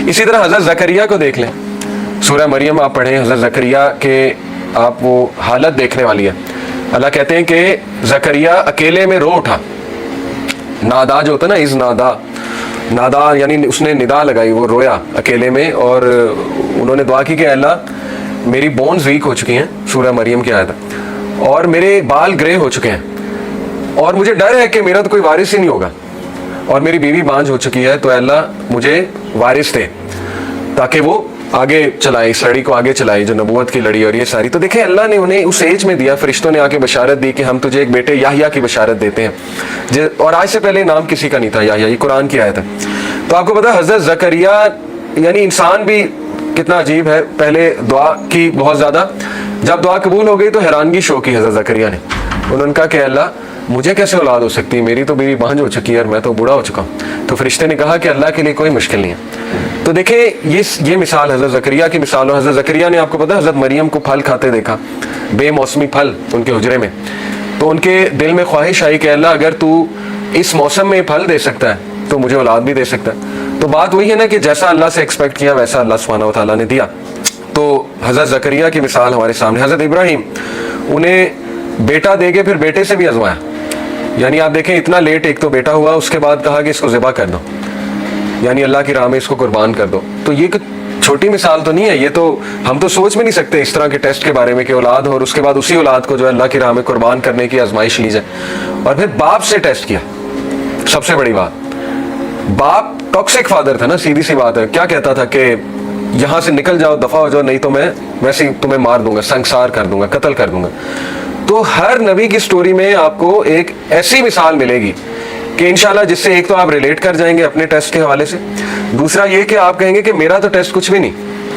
اسی طرح حضرت زکریا کو دیکھ لیں, سورہ مریم آپ پڑھیں, حضرت زکریا کے آپ وہ حالت دیکھنے والی ہے. اللہ کہتے ہیں کہ زکریا اکیلے میں رو اٹھا. نادا جو ہوتا ہے نا, از نادا یعنی اس نے ندا لگائی, وہ رویا اکیلے میں, اور انہوں نے دعا کی کہ اللہ میری بونز ویک ہو چکی ہیں, سورہ مریم کی آیت ہے, اور میرے بال گرے ہو چکے ہیں, اور مجھے ڈر ہے کہ میرا تو کوئی وارث ہی نہیں ہوگا, اور میری بیوی بانجھ ہو چکی ہے, تو اللہ مجھے وارث دے تاکہ وہ آگے چلائے, اس لڑی کو آگے چلائے جو نبوت کی لڑی. اور یہ ساری تو دیکھیں اللہ نے انہیں اس ایج میں دیا, فرشتوں نے آ کے بشارت دی کہ ہم تجھے ایک بیٹے یحییٰ کی بشارت دیتے ہیں, اور آج سے پہلے نام کسی کا نہیں تھا یحییٰ, یہ قرآن کی آیت ہے. تو آپ کو پتا حضرت زکریا یعنی انسان بھی کتنا عجیب ہے, پہلے دعا کی بہت زیادہ, جب دعا قبول ہو گئی تو حیرانگی شو کی حضرت زکریا نے. انہوں نے کہا کہ اللہ مجھے کیسے اولاد ہو سکتی ہے, میری تو بیوی بانجھ ہو چکی ہے اور میں تو بوڑھا ہو چکا ہوں. تو فرشتے نے کہا کہ اللہ کے لیے کوئی مشکل نہیں ہے. تو دیکھیں یہ مثال حضرت زکریا کی مثال. اور حضرت زکریا نے آپ کو پتا حضرت مریم کو پھل کھاتے دیکھا, بے موسمی پھل ان کے حجرے میں, تو ان کے دل میں خواہش آئی کہ اللہ اگر تو اس موسم میں پھل دے سکتا ہے تو مجھے اولاد بھی دے سکتا ہے. تو بات وہی ہے نا کہ جیسا اللہ سے ایکسپیکٹ کیا ویسا اللہ سبحانہ و تعالیٰ نے دیا. تو حضرت زکریا کی مثال ہمارے سامنے. حضرت ابراہیم, انہیں بیٹا دے کے پھر بیٹے سے بھی آزمایا, یعنی آپ دیکھیں اتنا لیٹ ایک تو بیٹا ہوا, اس کے بعد کہا کہ اس کو ذبح کر دو, یعنی اللہ کی راہ میں اس کو قربان کر دو. تو یہ چھوٹی مثال تو نہیں ہے, یہ تو ہم تو سوچ بھی نہیں سکتے اس طرح کے ٹیسٹ کے بارے میں کہ اولاد ہو اور اس کے بعد اسی اولاد کو جو ہے اللہ کی راہ میں قربان کرنے کی آزمائش لی جائے. اور پھر باپ سے ٹیسٹ کیا, سب سے بڑی بات, باپ ٹاکسک فادر تھا نا, سیدھی سی بات ہے, کیا کہتا تھا کہ یہاں سے نکل جاؤ, دفع ہو جاؤ, نہیں تو میں ویسے ہی تمہیں مار دوں گا, سنگسار کر دوں گا, قتل کر دوں گا. تو ہر نبی کی سٹوری میں آپ کو ایک ایسی مثال ملے گی کہ انشاءاللہ جس سے ایک تو آپ ریلیٹ کر جائیں گے اپنے ٹیسٹ کے حوالے سے, دوسرا یہ کہ آپ کہیں گے کہ میرا تو ٹیسٹ کچھ بھی نہیں,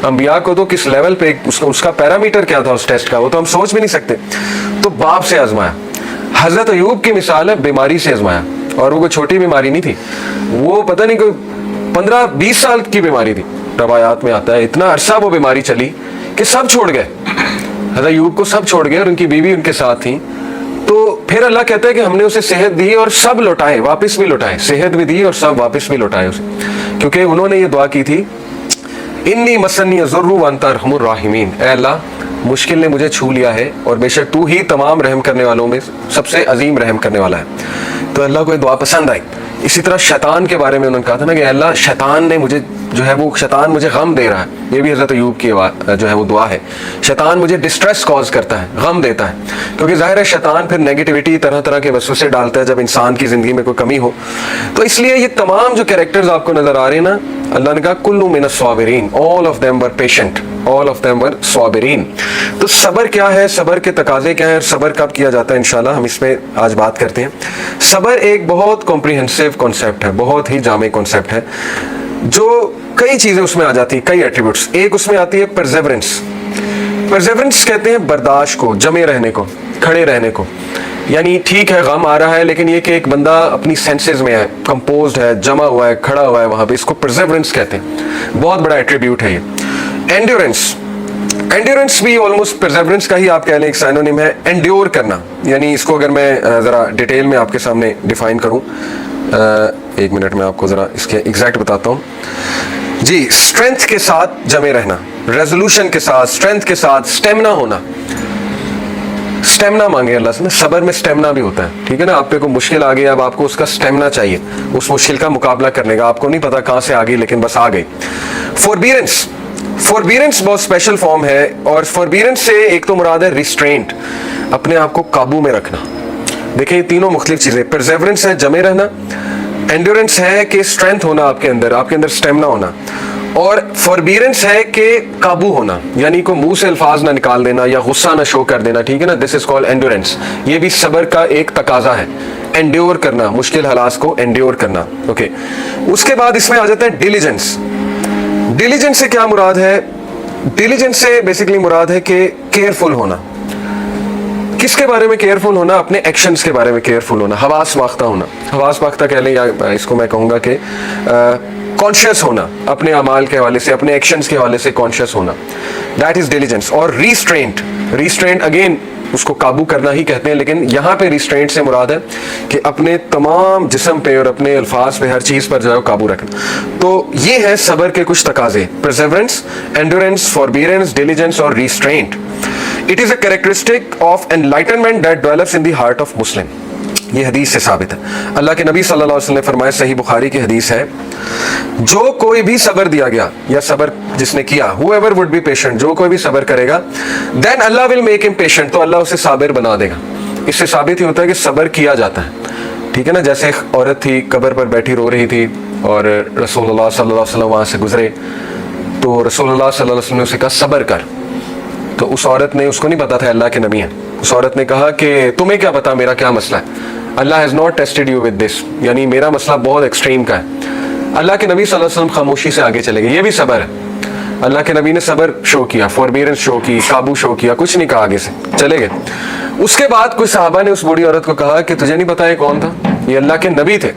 انبیاء کو تو کس لیول پہ اس کا پیرامیٹر کیا تھا اس ٹیسٹ کا, وہ تو ہم سوچ بھی نہیں سکتے. تو باپ سے آزمایا. حضرت ایوب کی مثال ہے, بیماری سے آزمایا, اور وہ کوئی چھوٹی بیماری نہیں تھی, وہ پتہ نہیں کوئی 15-20 سال کی بیماری تھی, روایات میں آتا ہے. اتنا عرصہ وہ بیماری چلی کہ سب چھوڑ گئے, حضرت ایوب کو سب چھوڑ گئے, اور ان کی بیوی ان کے ساتھ تھی. تو پھر اللہ کہتا ہے کہ ہم نے اسے صحت دی اور سب لوٹائے, واپس بھی لوٹائے, صحت بھی دی اور سب واپس بھی لوٹائے اسے, کیونکہ انہوں نے یہ دعا کی تھی, انی مسنی الضر وانت ارحم الراحمین, اے اللہ مشکل نے مجھے چھو لیا ہے اور بے شک تو ہی تمام رحم کرنے والوں میں سب سے عظیم رحم کرنے والا ہے. تو اللہ کو یہ دعا پسند آئی. اسی طرح شیطان کے بارے میں انہوں نے کہا تھا نا کہ اللہ شیطان نے مجھے جو ہے وہ شیطان مجھے غم دے رہا ہے, یہ بھی حضرت ایوب کی جو ہے وہ دعا ہے. شیطان مجھے ڈسٹریس کاز کرتا ہے, غم دیتا ہے, کیونکہ ظاہر ہے شیطان پھر نیگیٹیوٹی طرح طرح کے وسوسے ڈالتا ہے جب انسان کی زندگی میں کوئی کمی ہو. تو اس لیے یہ تمام جو کیریکٹرز آپ کو نظر آ رہے ہیں نا, اللہ نے کہا کلو من الصابرین, all of them were patient, all of them were صابرین. تو صبر کیا ہے, صبر کے تقاضے کیا ہیں, اور صبر کب کیا جاتا ہے, انشاءاللہ ہم اس میں آج بات کرتے ہیں. صبر ایک بہت کمپریہنسو کانسیپٹ ہے, بہت ہی جامع کانسیپٹ ہے, جو کئی چیزیں اس میں آ جاتی ہیں, کئی ایٹریبیوٹس. ایک اس میں آتی ہے پرزیورنس. پرزیورنس کہتے ہیں برداشت کو, جمے رہنے کو, کھڑے رہنے کو. یعنی ٹھیک ہے غم آ رہا ہے, لیکن یہ کہ ایک بندہ اپنی سینسز میں ہے, کمپوزڈ ہے, جمع ہوا ہے, کھڑا ہوا ہے وہاں پہ, اس کو پرزیورنس کہتے ہیں. بہت بڑا ایٹریبیوٹ ہے یہ. اینڈیورنس, اینڈیورنس بھی آلموسٹ پرزیورنس کا ہی آپ کہہ لیں ایک سائنونیم ہے. انڈیور کرنا, یعنی اس کو اگر میں ذرا ڈیٹیل میں آپ کے سامنے ڈیفائن کروں, ایک منٹ میں آپ کو ذرا اس کے ایگزیکٹ بتاتا ہوں. جی, اسٹرینتھ کے ساتھ جمے رہنا, ریزولوشن کے ساتھ, اسٹرینتھ کے ساتھ, اسٹیمنا ہونا. اسٹیمنا مانگے اللہ سے نا, صبر میں اسٹیمنا بھی ہوتا ہے, ٹھیک ہے نا. آپ پہ کوئی مشکل آ گئی, اب آپ کو اس کا اسٹیمنا چاہیے, اس مشکل کا مقابلہ کرنے کا. آپ کو نہیں پتا کہاں سے آ گئی, لیکن بس آ گئی. فوربیرنس, فوربیرنس بہت اسپیشل فارم ہے, اور فوربیرنس سے ایک تو مراد ہے ریسٹرینٹ, اپنے آپ کو قابو میں رکھنا. دیکھیں یہ تینوں مختلف چیزیں, پرزیورنس ہے جمے رہنا, اینڈیورنس ہے کہ اسٹرینتھ ہونا آپ کے اندر اسٹیمنا ہونا, اور فوربیرنس ہے کہ قابو ہونا, یعنی کو منہ سے الفاظ نہ نکال دینا یا غصہ نہ شو کر دینا, ٹھیک ہے نا. دس از کالڈ اینڈیورنس. یہ بھی صبر کا ایک تقاضا ہے, انڈیور کرنا, مشکل حالات کو انڈیور کرنا. اوکے, اس کے بعد اس میں آ جاتا ہے ڈیلیجنس. ڈیلیجنس سے کیا مراد ہے؟ ڈیلیجنس سے بیسیکلی مراد ہے کہ کیئرفل ہونا. کس کے بارے میں کیئرفل ہونا؟ اپنے ایکشنز کے بارے میں کیئرفل ہونا, حواس باختہ ہونا. حواس باختہ کہہ لیں, یا اس کو میں کہوں گا کہ کانشیس ہونا, اپنے اعمال کے حوالے سے, اپنے ایکشنز کے حوالے سے کانشیس ہونا. That is diligence. اور ریسٹرینٹ, ریسٹرینٹ اگین اس کو قابو کرنا ہی کہتے ہیں، لیکن یہاں پہ ریسٹرینٹ سے مراد ہے کہ اپنے تمام جسم پہ اور اپنے الفاظ پہ ہر چیز پر جو ہے قابو رکھنا. تو یہ ہے صبر کے کچھ تقاضے: پرسیورنس، اینڈورنس، فوربیئرنس، ڈیلیجنس اور restraint. It is a characteristic of enlightenment that ڈویلپس in the heart of Muslim. یہ حدیث سے ثابت ہے. اللہ کے نبی صلی اللہ علیہ وسلم نے فرمایا، صحیح بخاری کی حدیث ہے، جو کوئی بھی صبر دیا گیا یا صبر جس نے کیا، whoever would be patient، جو کوئی بھی صبر کرے گا، then Allah will make him patient، تو اللہ اسے صابر بنا دے گا. اس سے ثابت ہی ہوتا ہے کہ صبر کیا جاتا ہے. ٹھیک ہے نا؟ جیسے ایک عورت تھی قبر پر بیٹھی رو رہی تھی اور رسول اللہ صلی اللہ علیہ وسلم وہاں سے گزرے، تو رسول اللہ صلی اللہ علیہ وسلم نے اسے کہا صبر کر. تو اس عورت نے، اس کو نہیں پتا تھا اللہ کے نبی ہیں، اس عورت نے کہا کہ تمہیں کیا پتا میرا کیا مسئلہ ہے، Allah has not tested you with this, یعنی میرا مسئلہ بہت ایکسٹریم کا ہے. اللہ کے نبی صلی اللہ علیہ وسلم خاموشی سے آگے چلے گئے. یہ بھی صبر ہے. اللہ کے نبی نے صبر شو کیا، فوربیئرنس شو کی، قابو شو کیا، کچھ نہیں کہا، آگے سے چلے گئے. اس کے بعد کچھ صحابہ نے اس بوڑھی عورت کو کہا کہ تجھے نہیں پتا یہ کون تھا، یہ اللہ کے نبی تھے.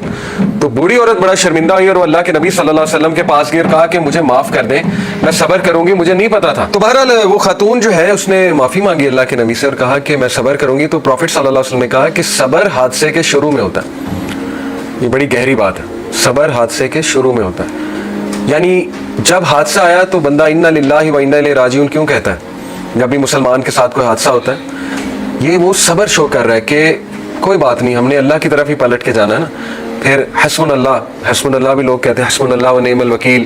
تو بوڑھی عورت بڑا شرمندہ ہوئی اور وہ اللہ کے نبی صلی اللہ علیہ وسلم کے پاس گئی اور کہا کہ مجھے معاف کر دیں، میں صبر کروں گی، مجھے نہیں پتا تھا. تو بہرحال وہ خاتون جو ہے اس نے معافی مانگی اللہ کے نبی سے اور کہا کہ میں صبر کروں گی. تو پروفٹ صلی اللہ علیہ وسلم نے کہا کہ صبر حادثے کے شروع میں ہوتا ہے. یہ بڑی گہری بات ہے. صبر حادثے کے شروع میں ہوتا ہے، یعنی جب حادثہ آیا تو بندہ انا للہ و انا الیہ راجعون کیوں کہتا ہے؟ جب بھی مسلمان کے ساتھ کوئی حادثہ ہوتا ہے، یہ وہ صبر شو کر رہا ہے کہ کوئی بات نہیں، ہم نے اللہ کی طرف ہی پلٹ کے جانا ہے نا. پھر حسبنا اللہ بھی لوگ کہتے ہیں، حسبنا اللہ و نعم الوکیل.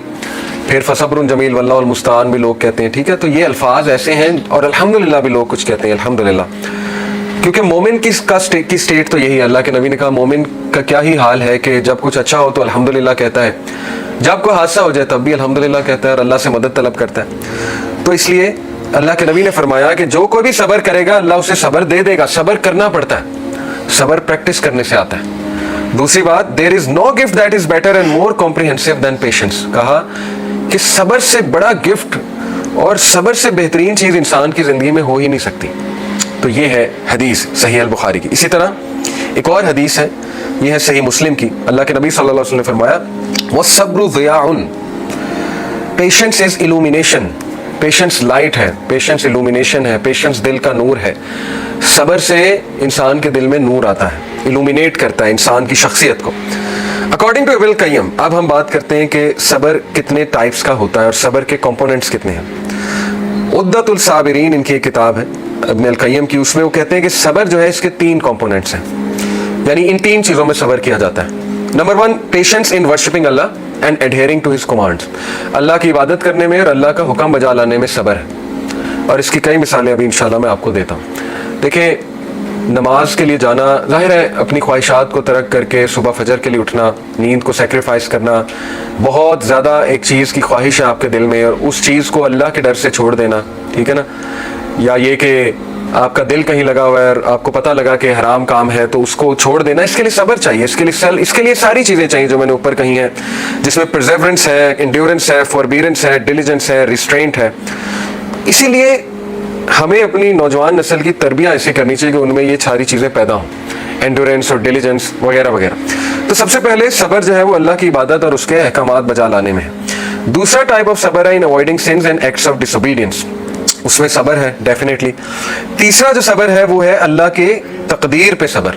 پھر فصبر جمیل واللہ المستعان بھی لوگ کہتے ہیں. ٹھیک ہے، تو یہ الفاظ ایسے ہیں. اور الحمدللہ بھی لوگ کچھ کہتے ہیں، الحمدللہ، کیونکہ مومن کی اسٹیٹ تو یہی ہے. اللہ کے نبی نے کہا مومن کا کیا ہی حال ہے کہ جب کچھ اچھا ہو تو الحمدللہ کہتا ہے، جب کوئی حادثہ ہو جائے تب بھی الحمدللہ کہتا ہے اور اللہ سے مدد طلب کرتا ہے. تو اس لیے اللہ کے نبی نے فرمایا کہ جو کوئی بھی صبر کرے گا اللہ اسے صبر دے دے گا. صبر کرنا پڑتا ہے، صبر پریکٹس کرنے سے آتا ہے. دوسری بات، there is no gift that is better and more comprehensive than patience. کہا کہ صبر سے بڑا گفٹ اور صبر سے بہترین چیز انسان کی زندگی میں ہو ہی نہیں سکتی. تو یہ ہے حدیث صحیح البخاری کی. اسی طرح ایک اور حدیث ہے، یہ ہے صحیح مسلم کی. اللہ کے نبی صلی اللہ علیہ وسلم نے فرمایا، وَالصَّبْرُ ضِيَاءٌ، patience is illumination. Patience light ہے، پیشنس illumination ہے، پیشنس دل کا نور ہے. صبر سے انسان کے دل میں نور آتا ہے، illuminate کرتا ہے انسان کی شخصیت کو. اکارڈنگ ٹو ابن القیم، اب ہم بات کرتے ہیں کہ صبر کتنے ٹائپس کا ہوتا ہے اور صبر کے کمپوننٹس کتنے ہیں. عدۃ الصابرین ان کی ایک کتاب ہے ابن القیم کی، اس میں وہ کہتے ہیں کہ صبر جو ہے اس کے 3 کمپوننٹس ہیں، یعنی ان 3 چیزوں میں صبر کیا جاتا ہے. Number 1، patience in worshiping Allah and adhering to his commands. اللہ کی عبادت کرنے میں اور اللہ کا حکم بجا لانے میں صبر ہے. اور اس کی کئی مثالیں ابھی انشاءاللہ میں آپ کو دیتا ہوں. دیکھیں، نماز کے لیے جانا ظاہر ہے، اپنی خواہشات کو ترک کر کے صبح فجر کے لیے اٹھنا، نیند کو سیکریفائس کرنا، بہت زیادہ ایک چیز کی خواہش ہے آپ کے دل میں اور اس چیز کو اللہ کے ڈر سے چھوڑ دینا. ٹھیک ہے نا؟ یا یہ کہ آپ کا دل کہیں لگا ہوا ہے اور آپ کو پتہ لگا کہ حرام کام ہے تو اس کو چھوڑ دینا، اس کے لیے صبر چاہیے. اس کے لیے ساری چیزیں چاہیے جو میں نے اوپر کہی ہیں، جس میں پرزیورنس ہے، انڈیورنس ہے، فوربیئرنس ہے، ڈیلیجنس ہے، ریسٹرینٹ ہے. اسی لیے ہمیں اپنی نوجوان نسل کی تربیت ایسی کرنی چاہیے کہ ان میں یہ ساری چیزیں پیدا ہوں، انڈیورنس اور ڈیلیجنس وغیرہ وغیرہ. تو سب سے پہلے صبر جو ہے وہ اللہ کی عبادت اور اس کے احکامات بجا لانے میں ہے. دوسرا ٹائپ آف صبر ہے in avoiding sins and acts of disobedience. اس میں صبر ہے ڈیفینیٹلی. تیسرا جو صبر ہے وہ ہے اللہ کے تقدیر پہ صبر.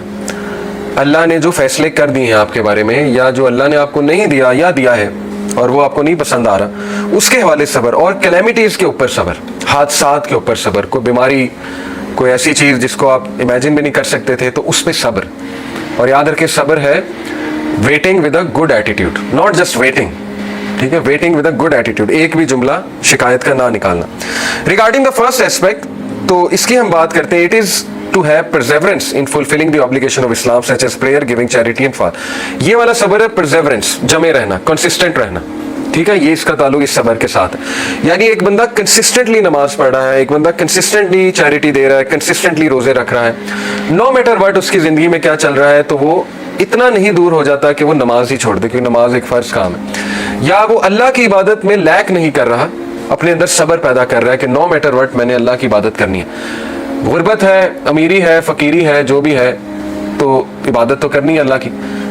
اللہ نے جو فیصلے کر دیے ہیں آپ کے بارے میں، یا جو اللہ نے آپ کو نہیں دیا یا دیا ہے اور وہ آپ کو نہیں پسند آ رہا، اس کے حوالے صبر. اور کلیمٹیز کے اوپر صبر، حادثات کے اوپر صبر، کوئی بیماری، کوئی ایسی چیز جس کو آپ امیجن بھی نہیں کر سکتے تھے تو اس پہ صبر. اور یاد رکھیں صبر ہے waiting with a good attitude, not just waiting. ٹھیک ہے، waiting with a good attitude, ایک بھی جملہ شکایت کا نہ نکالنا. ریگارڈنگ دا فرسٹ ایسپیکٹ، تو اس کی ہم بات کرتے ہیں، it is to have perseverance in fulfilling the obligation of Islam such as prayer, giving, charity and fast. یہ والا صبر ہے perseverance، جمے رہنا، consistent رہنا. ٹھیک ہے، یہ اس کا تعلق اس صبر کے ساتھ ہے. یعنی ایک بندہ کنسسٹنٹلی نماز پڑھ رہا ہے، ایک بندہ کنسسٹنٹلی چیریٹی دے رہا ہے، کنسسٹنٹلی روزے رکھ رہا ہے، نو میٹر واٹ اس کی زندگی میں کیا چل رہا ہے، تو وہ اتنا نہیں دور ہو جاتا کہ وہ نماز ہی چھوڑ دے، کیونکہ نماز ایک فرض کام ہے. یا وہ اللہ کی عبادت میں لیک نہیں کر رہا، اپنے اندر صبر پیدا کر رہا ہے کہ نو میٹر واٹ میں نے اللہ کی عبادت کرنی ہے. غربت ہے، امیری ہے، فقیری ہے، جو بھی ہے، تو عبادت تو کرنی ہے اللہ کی.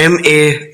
MA